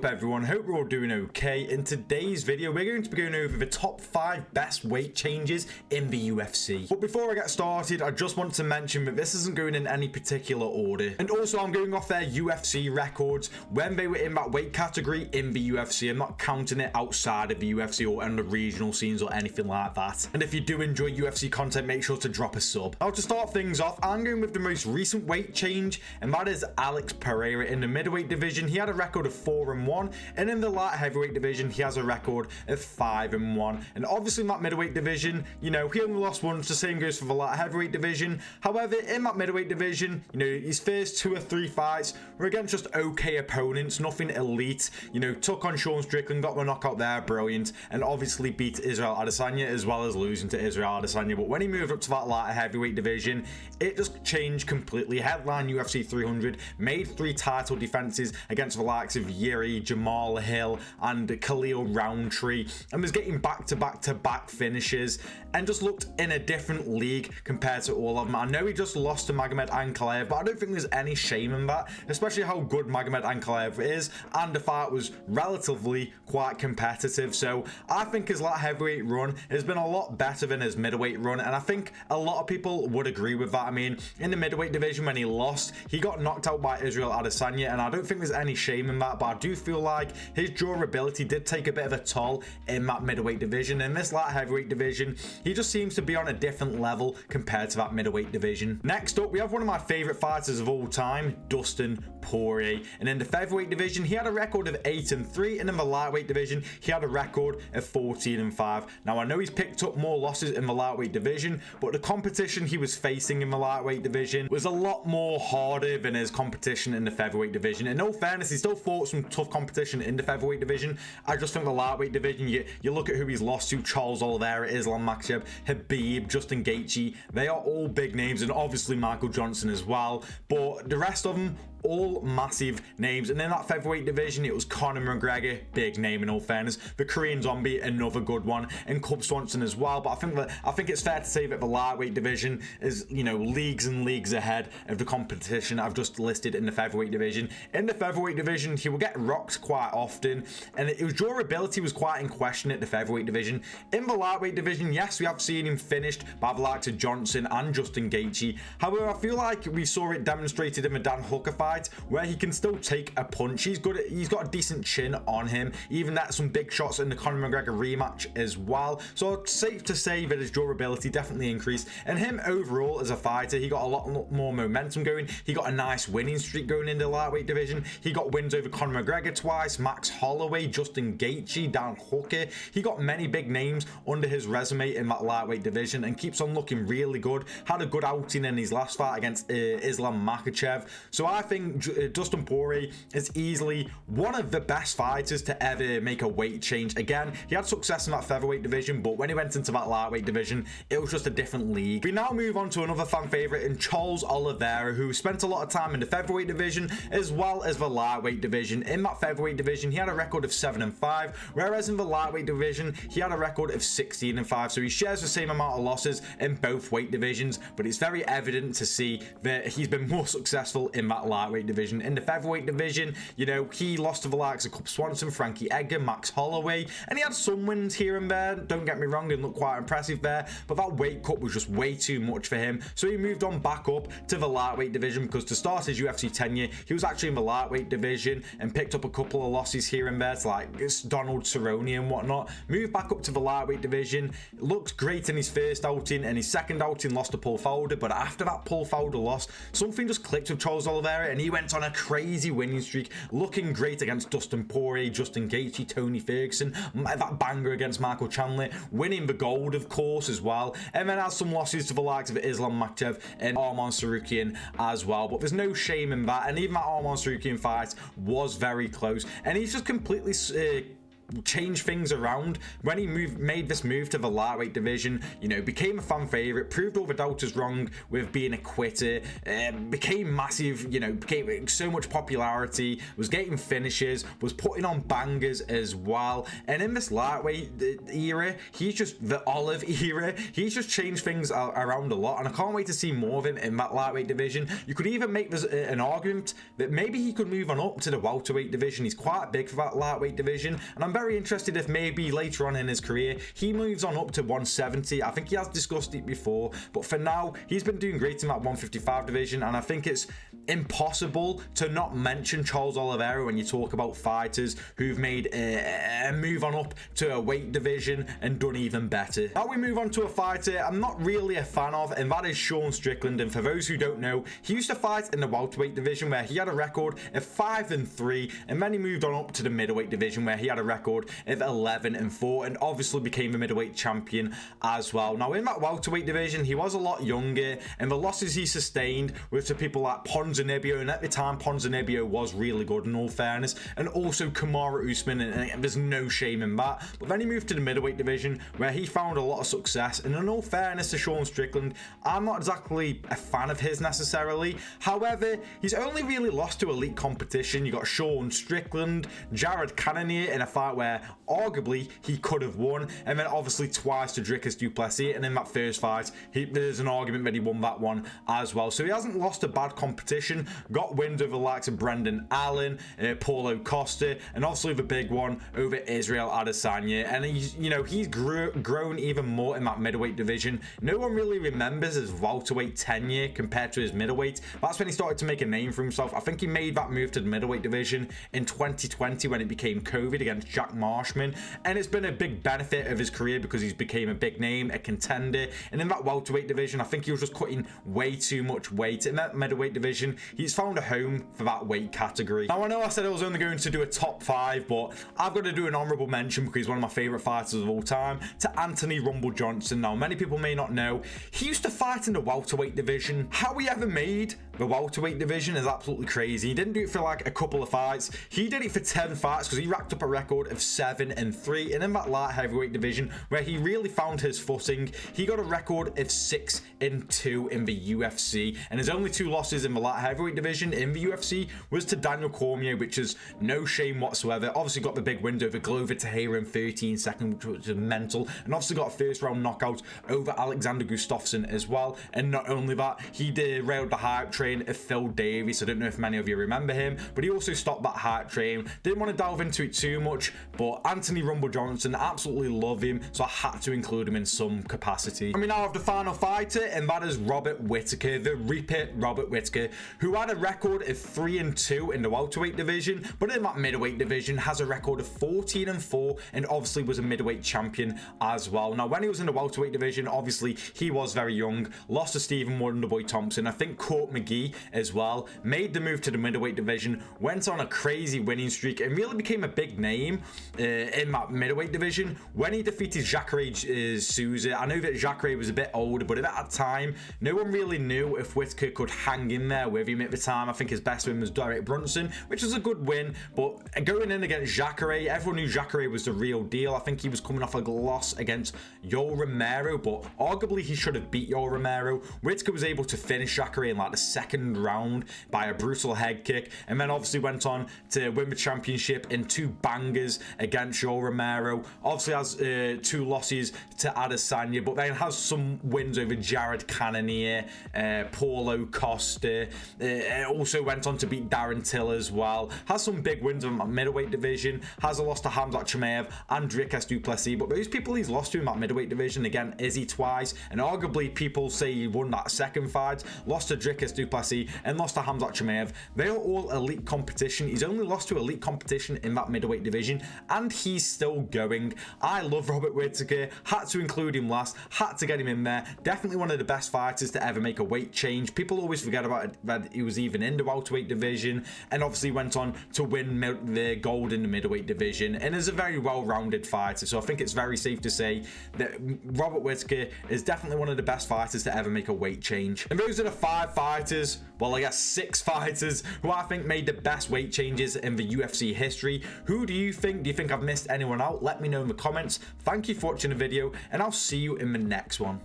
everyone? Hope we're all doing okay. In today's video, we're going to be going over the top 5 best weight changes in the UFC. But before I get started, I just want to mention that this isn't going in any particular order. And also, I'm going off their UFC records when they were in that weight category in the UFC. I'm not counting it outside of the UFC or in the regional scenes or anything like that. And if you do enjoy UFC content, make sure to drop a sub. Now, to start things off, I'm going with the most recent weight change, and that is Alex Pereira in the middleweight division. He had a record of 4-1, and in the light heavyweight division, he has a record of 5-1. And obviously, in that middleweight division, he only lost once. The same goes for the light heavyweight division. However, in that middleweight division, his first 2 or 3 fights were against just okay opponents, nothing elite. Took on Sean Strickland, got the knockout there, brilliant, and obviously beat Israel Adesanya as well as losing to Israel Adesanya. But when he moved up to that light heavyweight division, it just changed completely. Headline UFC 300, made 3 title defenses against the likes of Yuri, Jamal Hill, and Khalil Roundtree, and was getting back-to-back finishes, and just looked in a different league compared to all of them. I know he just lost to Magomed Ankalaev, but I don't think there's any shame in that, especially how good Magomed Ankalaev is, and the fight was relatively quite competitive. So I think his light heavyweight run has been a lot better than his middleweight run, and I think a lot of people would agree with that. I mean, in the middleweight division, when he lost, he got knocked out by Israel Adesanya, and I don't think there's any shame in that, but I do feel like his durability did take a bit of a toll in that middleweight division. In this light heavyweight division, he just seems to be on a different level compared to that middleweight division. Next up, we have one of my favorite fighters of all time, Dustin Poirier, and in the featherweight division, he had a record of 8-3, and in the lightweight division, he had a record of 14-5. Now, I know he's picked up more losses in the lightweight division, but the competition he was facing in the lightweight division was a lot more harder than his competition in the featherweight division. In all fairness, he still fought some tough competition in the featherweight division. I just think the lightweight division, you look at who he's lost to: Charles Oliveira, Islam Makhachev, Khabib, Justin Gaethje. They are all big names, and obviously Michael Johnson as well, but the rest of them, all massive names. And in that featherweight division, it was Conor McGregor, big name in all fairness, the Korean Zombie, another good one, and Cub Swanson as well. But I think it's fair to say that the lightweight division is leagues and leagues ahead of the competition I've just listed in the featherweight division. In the featherweight division, he will get rocked quite often, and his durability was quite in question at the featherweight division. In the lightweight division, yes, we have seen him finished by the likes of Johnson and Justin Gaethje. However, I feel like we saw it demonstrated in the Dan Hooker fight, where he can still take a punch. He's got a decent chin on him. Even that, some big shots in the Conor McGregor rematch as well. So it's safe to say that his durability definitely increased. And him overall as a fighter, he got a lot more momentum going. He got a nice winning streak going into the lightweight division. He got wins over Conor McGregor twice, Max Holloway, Justin Gaethje, Dan Hooker. He got many big names under his resume in that lightweight division and keeps on looking really good. Had a good outing in his last fight against Islam Makhachev. So I think Dustin Poirier is easily one of the best fighters to ever make a weight change. Again, he had success in that featherweight division, but when he went into that lightweight division, it was just a different league. We now move on to another fan favorite in Charles Oliveira, who spent a lot of time in the featherweight division as well as the lightweight division. In that featherweight division, he had a record of 7-5, whereas in the lightweight division, he had a record of 16-5. So he shares the same amount of losses in both weight divisions, but it's very evident to see that he's been more successful in that lightweight division. In the featherweight division, he lost to the likes of Cub Swanson, Frankie Edgar, Max Holloway, and he had some wins here and there, don't get me wrong, and looked quite impressive there, but that weight cut was just way too much for him. So he moved on back up to the lightweight division, because to start his UFC tenure, he was actually in the lightweight division and picked up a couple of losses here and there to Donald Cerrone and whatnot. Moved back up to the lightweight division, looked great in his first outing, and his second outing lost to Paul Felder, but after that Paul Felder loss, something just clicked with Charles Oliveira, and he went on a crazy winning streak, looking great against Dustin Poirier, Justin Gaethje, Tony Ferguson, that banger against Michael Chandler, winning the gold, of course, as well, and then has some losses to the likes of Islam Makhachev and Arman Tsarukyan as well. But there's no shame in that, and even that Arman Tsarukyan fight was very close, and he's just completely changed things around when he made this move to the lightweight division. You know, became a fan favorite, proved all the doubters wrong with being a quitter, became massive, you know, became so much popularity, was getting finishes, was putting on bangers as well. And in this lightweight era, he's just the Olive era, he's just changed things around a lot, and I can't wait to see more of him in that lightweight division. You could even make this an argument that maybe he could move on up to the welterweight division. He's quite big for that lightweight division, and I'm very interested if maybe later on in his career he moves on up to 170. I think he has discussed it before, but for now he's been doing great in that 155 division, and I think it's impossible to not mention Charles Oliveira when you talk about fighters who've made a move on up to a weight division and done even better. Now we move on to a fighter I'm not really a fan of, and that is Sean Strickland. And for those who don't know, he used to fight in the welterweight division where he had a record of 5-3, and then he moved on up to the middleweight division where he had a record of 11-4, and obviously became a middleweight champion as well. Now in that welterweight division, he was a lot younger, and the losses he sustained were to people like Ponzinibbio, and at the time Ponzinibbio was really good in all fairness, and also Kamaru Usman, and there's no shame in that. But then he moved to the middleweight division where he found a lot of success, and in all fairness to Sean Strickland, I'm not exactly a fan of his necessarily. However, he's only really lost to elite competition. You got Sean Strickland, Jared Cannonier in a fight where arguably he could have won, and then obviously twice to Dricus du Plessis, and in that first fight there's an argument that he won that one as well. So he hasn't lost to bad competition, got wins over the likes of Brendan Allen, Paulo Costa, and obviously the big one over Israel Adesanya. And he's grown even more in that middleweight division. No one really remembers his welterweight tenure compared to his middleweight. That's when he started to make a name for himself. I think he made that move to the middleweight division in 2020 when it became COVID against Jack Marshman, and it's been a big benefit of his career because he's became a big name, a contender. And in that welterweight division, I think he was just cutting way too much weight. In that middleweight division, he's found a home for that weight category. Now I know I said I was only going to do a top 5, but I've got to do an honorable mention because he's one of my favorite fighters of all time, to Anthony Rumble Johnson. Now many people may not know, he used to fight in the welterweight division. How he ever made the welterweight division is absolutely crazy. He didn't do it for like a couple of fights, he did it for 10 fights because he racked up a record of 7-3. And in that light heavyweight division where he really found his footing, he got a record of 6-2 in the UFC, and his only 2 losses in the light heavyweight division in the UFC was to Daniel Cormier, which is no shame whatsoever. Obviously got the big win over Glover Teixeira in 13 seconds, which was mental, and obviously got a first round knockout over Alexander Gustafsson as well. And not only that, he derailed the hype train of Phil Davies. I don't know if many of you remember him, but he also stopped that hype train. Didn't want to delve into it too much, but Anthony Rumble Johnson, absolutely love him, so I had to include him in some capacity. And we now have the final fighter, and that is Robert Whittaker, the Reaper Robert Whittaker, who had a record of 3-2 in the welterweight division, but in that middleweight division has a record of 14-4, and obviously was a middleweight champion as well. Now when he was in the welterweight division, obviously he was very young, lost to Stephen Wonderboy Thompson, I think Court McGee as well, made the move to the middleweight division, went on a crazy winning streak, and really became a big name in that middleweight division when he defeated Jacare Souza. I know that Jacare was a bit older, but at that time no one really knew if Whittaker could hang in there with him at the time. I think his best win was Derek Brunson, which was a good win, but going in against Jacare, everyone knew Jacare was the real deal. I think he was coming off a loss against Yoel Romero, but arguably he should have beat Yoel Romero. Whittaker was able to finish Jacare in like the second round by a brutal head kick, and then obviously went on to win the championship in 2 bangers against Yoel Romero. Obviously has 2 losses to Adesanya, but then has some wins over Jared Cannonier, Paulo Costa, also went on to beat Darren Till as well. Has some big wins in that middleweight division, has a loss to Khamzat Chimaev and Dricus du Plessis, but those people he's lost to in that middleweight division, again, Izzy twice, and arguably people say he won that second fight, lost to Dricus du Plessis and lost to Khamzat Chimaev. They are all elite competition. He's only lost to elite competition in that middleweight division, and he's still going. I love Robert Whittaker, had to include him last, had to get him in there. Definitely one of the best fighters to ever make a weight change. People always forget about it, that he was even in the welterweight division, and obviously went on to win the gold in the middleweight division, and is a very well-rounded fighter. So I think it's very safe to say that Robert Whittaker is definitely one of the best fighters to ever make a weight change. And those are the 5 fighters fighters, well, I guess 6 fighters who I think made the best weight changes in the UFC history. Who do you think? Do you think I've missed anyone out? Let me know in the comments. Thank you for watching the video, and I'll see you in the next one.